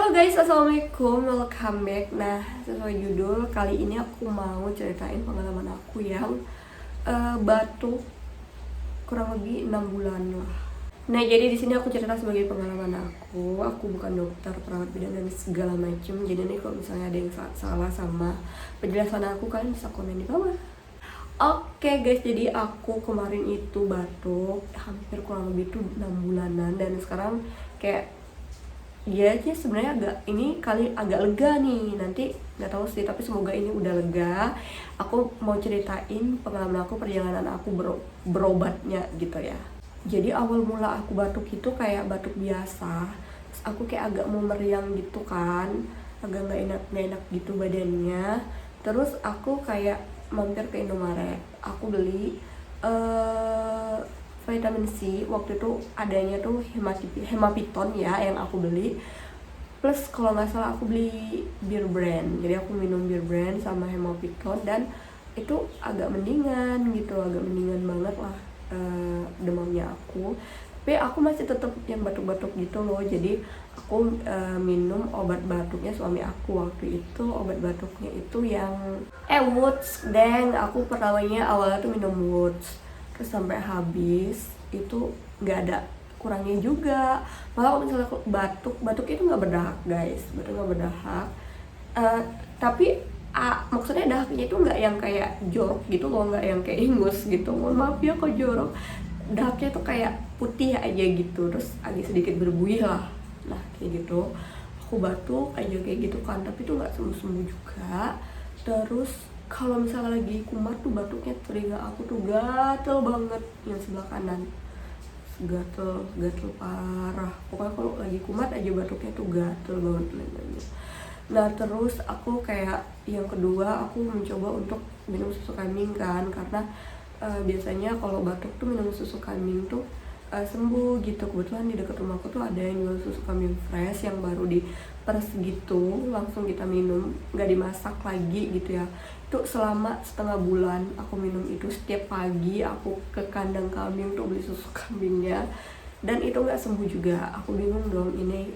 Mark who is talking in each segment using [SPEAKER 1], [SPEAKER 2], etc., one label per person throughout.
[SPEAKER 1] Halo guys, assalamualaikum, welcome back. Nah, sesuai judul, kali ini aku mau ceritain pengalaman aku yang batuk kurang lebih 6 bulan lah. Nah, jadi di sini aku cerita sebagai pengalaman aku. Aku bukan dokter, perawat bidan dan segala macem. Jadi nih kalau misalnya ada yang salah sama penjelasan aku, kalian bisa komen di bawah. Oke guys, jadi aku kemarin itu batuk hampir kurang lebih tuh 6 bulanan, dan sekarang kayak dia aja sebenarnya agak lega nih. Nanti nggak tahu sih, tapi semoga ini udah lega. Aku mau ceritain pengalaman aku, perjalanan aku berobatnya gitu ya. Jadi awal mula aku batuk itu kayak batuk biasa. Terus aku kayak agak mau meriang gitu kan, agak nggak enak gitu badannya. Terus aku kayak mampir ke Indomaret. Aku beli vitamin C. Waktu itu adanya tuh hemapiton ya yang aku beli, plus kalau nggak salah aku beli bir brand. Jadi aku minum bir brand sama hemapiton, dan itu agak mendingan gitu, agak mendingan banget lah demamnya aku. Tapi aku masih tetap yang batuk-batuk gitu loh. Jadi aku minum obat batuknya suami aku waktu itu. Obat batuknya itu yang Woods. Dan aku pertamanya awalnya tuh minum Woods, terus sampai habis itu nggak ada kurangnya juga. Malah kalau misalnya aku batuk itu nggak berdahak guys, batuk nggak berdahak. Tapi maksudnya dahaknya itu nggak yang kayak jorok gitu loh, nggak yang kayak ingus gitu. Mohon maaf ya kok jorok. Dahaknya tuh kayak putih aja gitu, terus agak sedikit berbuih lah. Nah kayak gitu, aku batuk aja kayak gitu kan, tapi tuh nggak sembuh juga. Terus kalau misalnya lagi kumat tuh batuknya, telinga aku tuh gatel banget yang sebelah kanan, gatel parah. Pokoknya kalau lagi kumat aja batuknya tuh gatel banget telinganya. Nah terus aku kayak yang kedua, aku mencoba untuk minum susu kambing kan, karena biasanya kalau batuk tuh minum susu kambing tuh sembuh gitu. Kebetulan di dekat rumahku tuh ada yang jual susu kambing fresh yang baru diperes gitu, langsung kita minum, nggak dimasak lagi gitu ya. Itu selama setengah bulan aku minum itu. Setiap pagi aku ke kandang kambing tuh beli susu kambingnya, dan itu nggak sembuh juga. Aku bingung dong ini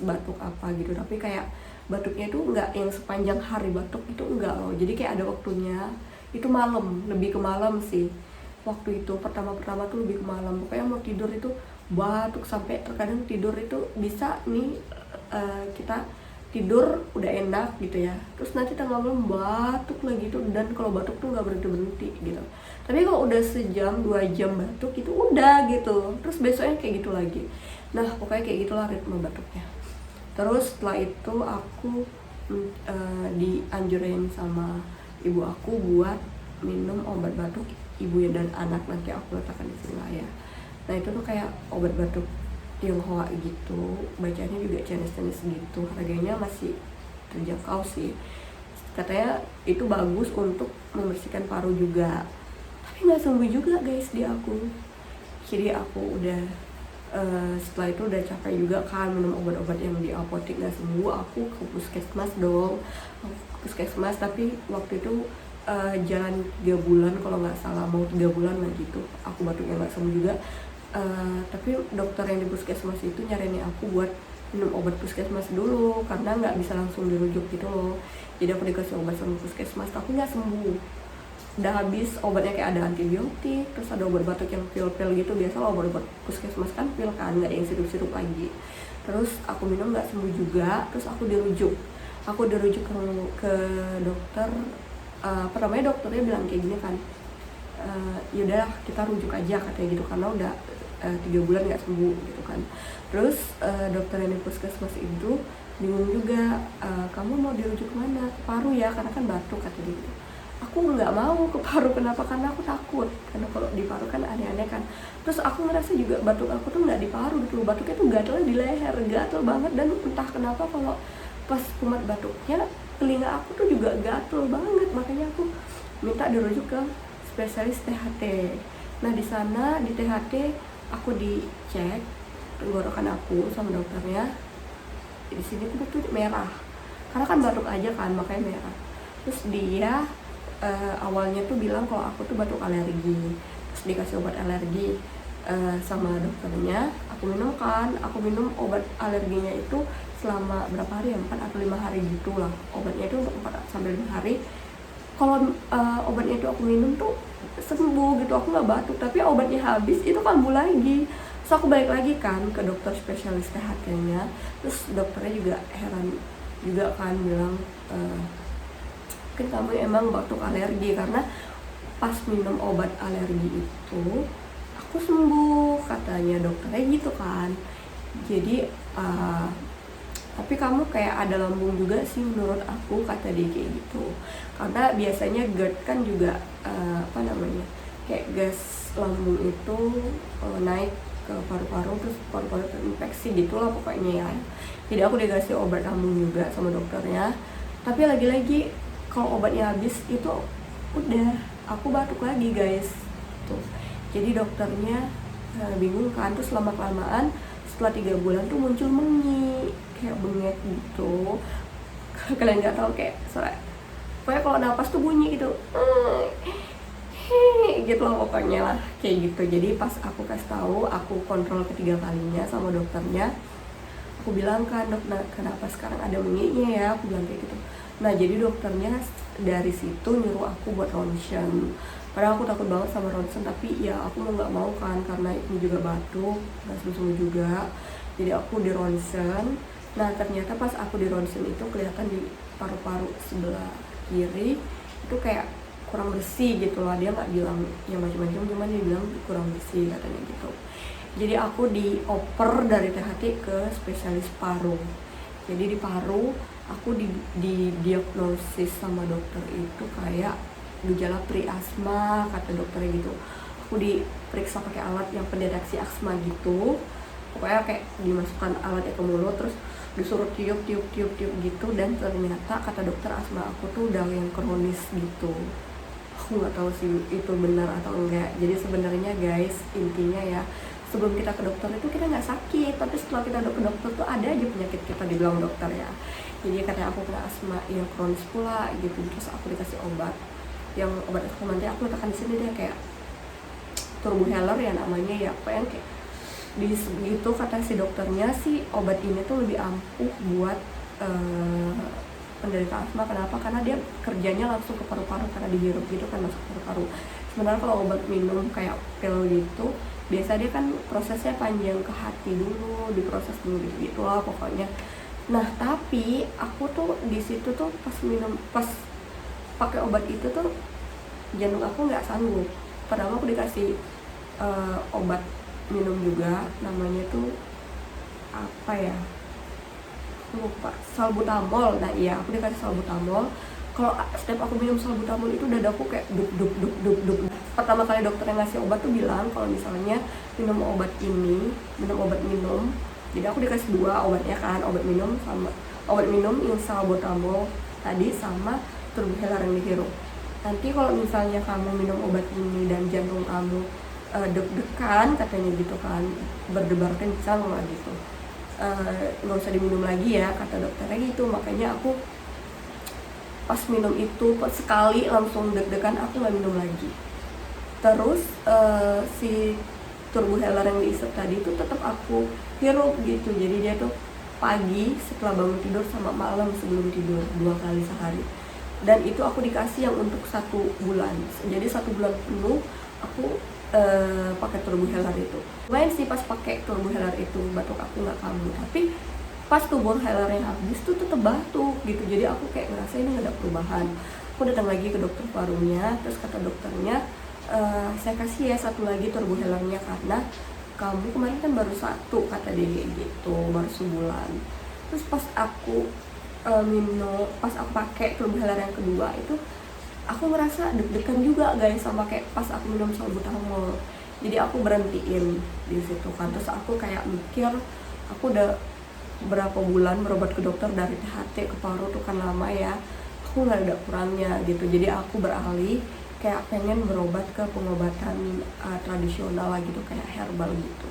[SPEAKER 1] batuk apa gitu, tapi kayak batuknya itu nggak yang sepanjang hari batuk itu, enggak loh. Jadi kayak ada waktunya, itu malam, lebih ke malam sih. Waktu itu pertama tuh lebih ke malam. Pokoknya mau tidur itu batuk, sampai terkadang tidur itu bisa nih kita tidur udah enak gitu ya, terus nanti tengah malam batuk lagi tuh. Dan kalau batuk tuh nggak berhenti gitu. Tapi kalau udah sejam 2 jam batuk itu udah gitu, terus besoknya kayak gitu lagi. Nah pokoknya kayak gitulah ritme batuknya. Terus setelah itu aku dianjurin sama ibu aku buat minum obat batuk ibu dan anak. Nanti aku letakkan di sini lah ya. Nah itu tuh kayak obat batuk Tionghoa gitu, bacanya juga Chinese gitu. Harganya masih terjangkau sih. Katanya itu bagus untuk membersihkan paru juga, tapi nggak sembuh juga guys di aku. Jadi aku udah setelah itu udah capek juga kan minum obat-obat yang di apotek nggak sembuh. Aku ke puskesmas dong, tapi waktu itu jalan 3 bulan kalau nggak salah, mau 3 bulan lah gitu, aku batuknya nggak sembuh juga. Tapi dokter yang di puskesmas itu nyaranin aku buat minum obat puskesmas dulu, karena nggak bisa langsung dirujuk gitu loh. Jadi aku dikasih obat sama puskesmas, tapi nggak sembuh. Udah habis obatnya, kayak ada antibiotik, terus ada obat batuk yang pil-pil gitu. Biasa lah obat puskesmas kan pil kan, nggak yang sirup-sirup lagi. Terus aku minum nggak sembuh juga. Terus aku dirujuk ke dokter. Pertamanya dokternya bilang kayak gini kan, yaudah kita rujuk aja katanya gitu, karena udah 3 bulan nggak sembuh gitu kan. Terus dokter yang di puskesmas itu bingung juga, kamu mau dirujuk kemana? Ke paru ya, karena kan batuk kata dia gitu. Aku nggak mau ke paru. Kenapa? Karena aku takut, karena kalau di paru kan aneh-aneh kan. Terus aku ngerasa juga batuk aku tuh nggak di paru gitu, batuknya tuh gatel di leher, gatel banget. Dan entah kenapa kalau pas kumat batuknya, telinga aku tuh juga gatel banget. Makanya aku minta dirujuk ke spesialis THT. Nah di sana di THT aku dicek tenggorokan aku sama dokternya. Di sini tuh merah, karena kan batuk aja kan, makanya merah. Terus dia awalnya tuh bilang kalau aku tuh batuk alergi, terus dikasih obat alergi. sama dokternya. Aku minum kan, aku minum obat alerginya itu selama berapa hari ya, 4 atau 5 hari gitu lah. Obatnya itu untuk 4 sampai 5 hari. Kalau obatnya itu aku minum tuh sembuh gitu, aku nggak batuk. Tapi obatnya habis itu kambuh lagi. Terus aku balik lagi kan ke dokter spesialis THT-nya. Terus dokternya juga heran juga kan, bilang mungkin kamu emang batuk alergi, karena pas minum obat alergi itu aku sembuh, katanya dokternya gitu kan. Jadi tapi kamu kayak ada lambung juga sih menurut aku, kata dia kayak gitu. Karena biasanya GERD kan juga kayak gas lambung itu naik ke paru-paru, terus paru-paru terinfeksi gitulah pokoknya ya. Jadi aku dikasih obat lambung juga sama dokternya. Tapi lagi-lagi kalau obatnya habis itu udah aku batuk lagi guys tuh. Jadi dokternya bingung kan. Terus lama kelamaan setelah 3 bulan tuh muncul mengi kayak bengek gitu. Kalian nggak tahu kayak suara, pokoknya kalau napas tuh bunyi gitu gitu lah pokoknya lah kayak gitu. Jadi pas aku kasih tahu, aku kontrol ketiga kalinya sama dokternya, aku bilang kan, dok, nah, kenapa sekarang ada menginya ya, aku bilang kayak gitu. Nah jadi dokternya dari situ nyuruh aku buat ronsen. Padahal aku takut banget sama ronsen, tapi ya aku mau nggak mau kan, karena ini juga batuk, nggak sembuh juga. Jadi aku di ronsen. Nah ternyata pas aku di ronsen itu kelihatan di paru-paru sebelah kiri itu kayak kurang bersih gitu lah. Dia nggak bilang yang macam-macam, cuman dia bilang kurang bersih katanya gitu. Jadi aku dioper dari THT ke spesialis paru. Jadi di paru aku di diagnosis sama dokter itu kayak gejala pre-asma, kata dokternya gitu. Aku diperiksa pakai alat yang pendeteksi asma gitu. Pokoknya kayak dimasukkan alatnya ke mulut, terus disuruh tiup gitu. Dan ternyata kata dokter asma aku tuh udah yang kronis gitu. Aku nggak tahu sih itu benar atau enggak. Jadi sebenarnya guys, intinya ya, sebelum kita ke dokter itu kita nggak sakit, tapi setelah kita ke dokter tuh ada aja penyakit kita, dibilang dokter ya. Jadi katanya aku kena asma yang kronis pula gitu. Terus aku dikasih obat, yang obat asma nanti aku letakkan di sini deh, kayak Turbuheller ya namanya ya, apa yang kayak di gitu kata si dokternya sih. Obat ini tuh lebih ampuh buat penderita asma. Kenapa? Karena dia kerjanya langsung ke paru-paru, karena dihirup gitu kan, masuk paru-paru. Sementara kalau obat minum kayak pil gitu, biasa dia kan prosesnya panjang ke hati dulu, diproses dulu gitu lah pokoknya. Nah tapi aku tuh di situ tuh pas pakai obat itu tuh jantung aku nggak sanggup. Padahal aku dikasih obat minum juga, namanya tuh apa ya, lupa, salbutamol. Nah iya, aku dikasih salbutamol. Kalau setiap aku minum salbutamol itu dadaku kayak duk. Pertama kali dokternya ngasih obat tuh bilang kalau misalnya minum obat minum. Jadi aku dikasih 2 obatnya kan, obat minum yang salbutamol tadi sama Turbuheller yang dihirup. Nanti kalau misalnya kamu minum obat ini dan jantung kamu deg-degan katanya gitu kan, berdebar kencang lah gitu, nggak usah diminum lagi ya, kata dokternya gitu. Makanya aku pas minum itu sekali langsung deg-degan, aku nggak minum lagi. Terus si Turbuheller yang diisep tadi itu tetap aku hirup gitu. Jadi dia tuh pagi setelah bangun tidur sama malam sebelum tidur, 2 kali sehari. Dan itu aku dikasih yang untuk 1 bulan. Jadi 1 bulan penuh aku pakai Turbuheller itu. Lumayan sih pas pakai Turbuheller itu, batuk aku nggak kambuh. Tapi pas Turbuheller yang habis tuh tetap batuk gitu. Jadi aku kayak ngerasa ini nggak ada perubahan. Aku datang lagi ke dokter parunya, terus kata dokternya, saya kasih ya 1 lagi Turbuhellernya karena kamu kemarin kan baru 1, kata dia gitu, baru sebulan. Terus pas aku pas aku pakai Turbuheller yang kedua itu, aku ngerasa deg-degan juga guys, sama kayak pas aku minum salbutamol. Jadi aku berhentiin di situ kan. Terus aku kayak mikir, aku udah berapa bulan berobat ke dokter dari THT ke paru tuh kan lama ya, aku nggak ada kurangnya gitu. Jadi aku beralih kayak pengen berobat ke pengobatan tradisional lah gitu, kayak herbal gitu.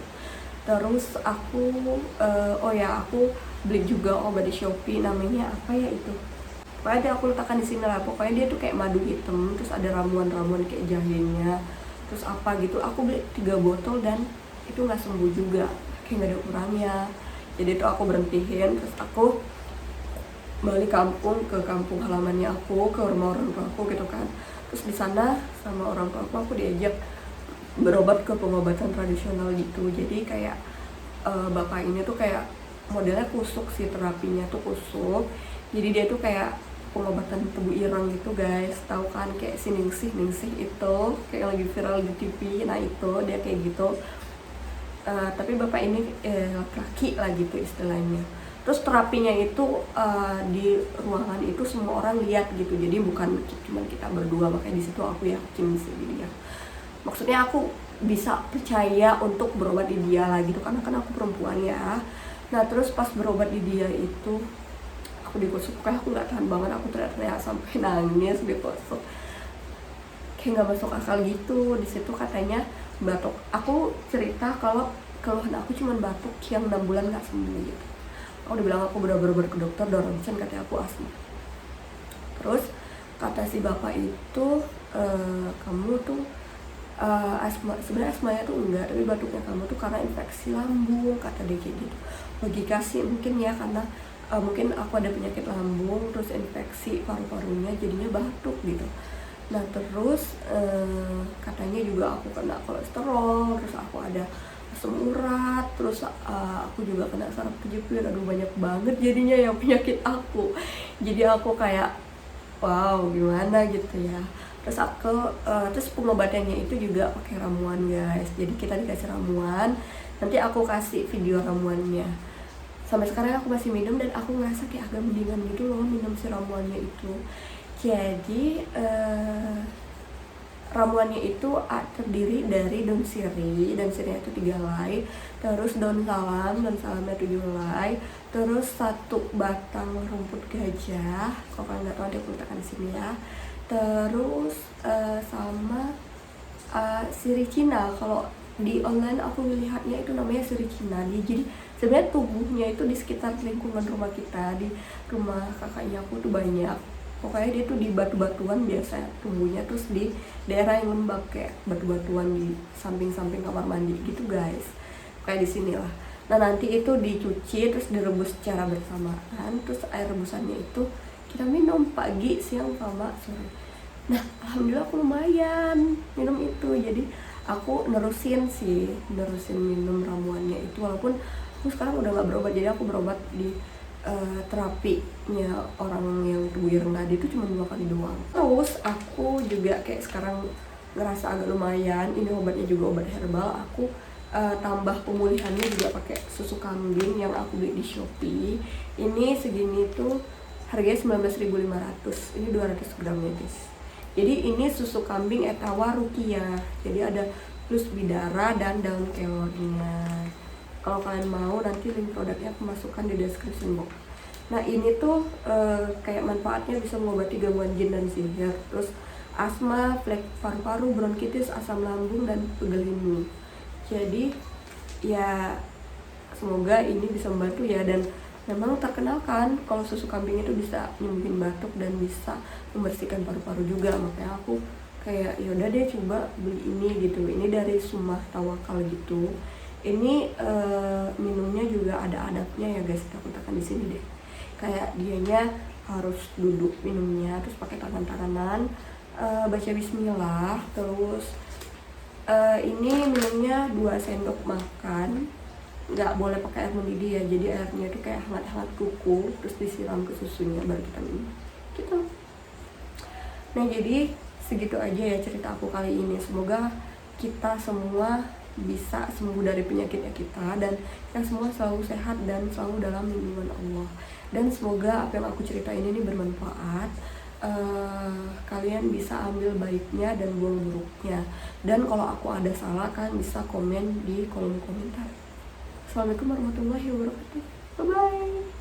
[SPEAKER 1] Terus aku aku beli juga obat di Shopee, namanya apa ya itu, pokoknya aku letakkan di sini lah. Pokoknya dia tuh kayak madu hitam, terus ada ramuan-ramuan kayak jahenya, terus apa gitu. Aku beli 3 botol dan itu nggak sembuh juga, kayak nggak ada kurangnya. Jadi itu aku berhentiin, terus aku balik kampung, ke kampung halamannya aku, ke rumah orang tua aku gitu kan. Terus di sana sama orang tua aku diajak berobat ke pengobatan tradisional gitu. Jadi kayak bapak ini tuh kayak modelnya kusuk sih, terapinya tuh kusuk. Jadi dia tuh kayak pengobatan tebu ireng gitu guys, tahu kan, kayak si Ningsih itu kayak lagi viral di TV. Nah itu dia kayak gitu. Tapi bapak ini laki-laki lah gitu istilahnya. Terus terapinya itu di ruangan itu semua orang lihat gitu, jadi bukan cuma kita berdua, makanya di situ aku yakin sih dia. Maksudnya aku bisa percaya untuk berobat di dia lah gitu, karena kan aku perempuan ya. Nah terus pas berobat di dia itu aku dikusuk, kayak aku nggak tahan banget, aku teriak-teriak sampai nangis dikusuk, kayak nggak masuk akal gitu. Di situ katanya batuk. Aku cerita kalau keluhan aku cuma batuk yang 6 bulan nggak sembuh gitu. Aku udah bilang aku bener-bener ke dokter, Doronsen katanya aku asma. Terus kata si bapak itu kamu tuh asma, sebenarnya asmanya tuh enggak, tapi batuknya kamu tuh karena infeksi lambung, kata dia kayak gitu. Logika sih mungkin ya, karena mungkin aku ada penyakit lambung terus infeksi paru-parunya jadinya batuk gitu. Nah terus katanya juga aku kena kolesterol, terus aku ada asam urat, terus aku juga kena saraf kejepit. Aduh banyak banget jadinya yang penyakit aku. Jadi aku kayak wow gimana gitu ya. Terus terus pengobatannya itu juga pakai ramuan guys. Jadi kita dikasih ramuan, nanti aku kasih video ramuannya. Sampai sekarang aku masih minum dan aku ngerasa kayak agak mendingan gitu loh minum si ramuannya itu. Jadi ramuannya itu terdiri dari daun sirih itu 3 helai, terus daun salamnya 7 helai, terus 1 batang rumput gajah, kalau kalian nggak tahu ada aku letakkan di sini ya, terus sama sirih Cina. Kalau di online aku melihatnya itu namanya sirih Cina. Jadi sebenarnya tubuhnya itu di sekitar lingkungan rumah kita, di rumah kakaknya aku tuh banyak. Pokoknya dia tuh di batu-batuan biasa tumbuhnya, terus di daerah yang lembab kayak batu-batuan di samping-samping kamar mandi gitu guys, kayak di sini lah. Nah nanti itu dicuci terus direbus secara bersamaan, terus air rebusannya itu kita minum pagi, siang, sama sore. Nah alhamdulillah aku lumayan minum itu, jadi aku nerusin minum ramuannya itu, walaupun aku sekarang udah gak berobat. Jadi aku berobat di terapinya orang yang tebu ireng tadi itu cuma 2 kali doang. Terus aku juga kayak sekarang ngerasa agak lumayan, ini obatnya juga obat herbal. Aku tambah pemulihannya juga pakai susu kambing yang aku beli di Shopee. Ini segini tuh harganya 19.500, ini 200 gramnya guys. Jadi ini susu kambing Etawa Rukia, jadi ada plus bidara dan daun kelornya. Kalau kalian mau nanti link produknya aku masukkan di description box. Nah ini tuh kayak manfaatnya bisa mengobati gangguan jin dan sihir, terus asma, flek paru-paru, bronkitis, asam lambung, dan pegel lindung. Jadi ya semoga ini bisa membantu ya. Dan memang terkenal kan kalau susu kambing itu bisa nyembuhin batuk dan bisa membersihkan paru-paru juga. Makanya aku kayak yaudah deh coba beli ini gitu. Ini dari Sumah Tawakal gitu. Ini minumnya juga ada adabnya ya guys, aku tekan di sini deh. Kayak dianya harus duduk minumnya, terus pakai tangan-tanganan, baca bismillah, terus ini minumnya 2 sendok makan, nggak boleh pakai air mendidih ya, jadi airnya itu kayak hangat-hangat kuku, terus disiram ke susunya baru kita minum gitu. Nah jadi segitu aja ya cerita aku kali ini. Semoga kita semua bisa sembuh dari penyakitnya kita, dan kita semua selalu sehat dan selalu dalam lindungan Allah. Dan semoga apa yang aku ceritain ini bermanfaat. Kalian bisa ambil baiknya dan buang buruknya. Dan kalau aku ada salah, kalian bisa komen di kolom komentar. Assalamualaikum warahmatullahi wabarakatuh. Bye bye.